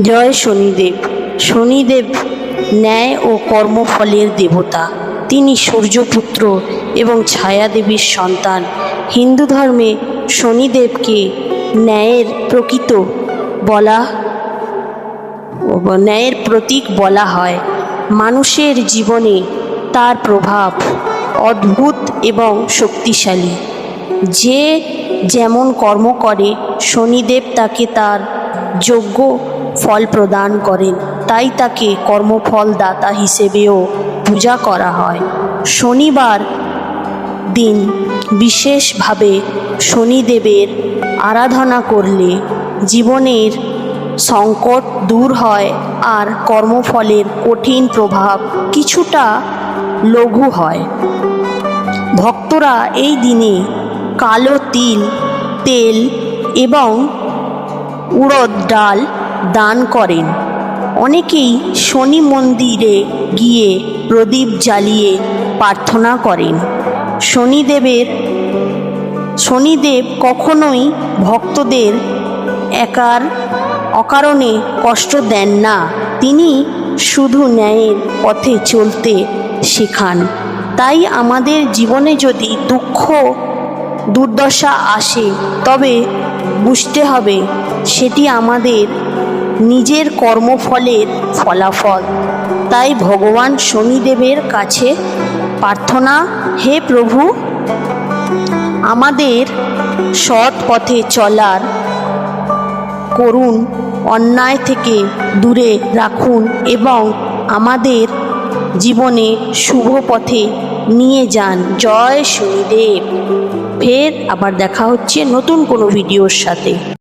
জয় শনিদেব। শনিদেব ন্যায় ও কর্মফলের দেবতা। তিনি সূর্যপুত্র এবং ছায়াদেবীর সন্তান। হিন্দু ধর্মে শনিদেবকে ন্যায়ের প্রতীক বলা হয়। মানুষের জীবনে তার প্রভাব অদ্ভুত এবং শক্তিশালী। যে যেমন কর্ম করে শনিদেব তাকে তার যোগ্য ফল প্রদান করেন, তাই তাকে কর্মফল দাতা হিসেবেও পূজা করা হয়। শনিবার দিন বিশেষভাবে শনিদেবের আরাধনা করলে জীবনের সংকট দূর হয় আর কর্মফলের কঠিন প্রভাব কিছুটা লঘু হয়। ভক্তরা এই দিনে কালো তিল, তেল এবং উড়দ ডাল দান করেন। অনেকেই শনি মন্দিরে গিয়ে প্রদীপ জ্বালিয়ে প্রার্থনা করেন। শনিদেব কখনোই ভক্তদের অকারণে কষ্ট দেন না। তিনি শুধু ন্যায়ের পথে চলতে শেখান। তাই আমাদের জীবনে যদি দুঃখ দুর্দশা আসে, তবে বুঝতে হবে সেটি আমাদের নিজের কর্মফলের ফলাফল। তাই ভগবান শনিদেবের কাছে প্রার্থনা, হে প্রভু, আমাদের সৎ পথে চলার করুন, অন্যায় থেকে দূরে রাখুন এবং আমাদের জীবনে শুভ পথে নিয়ে যান। জয় শনিদেব। ফের আবার দেখা হচ্ছে নতুন কোনো ভিডিওর সাথে।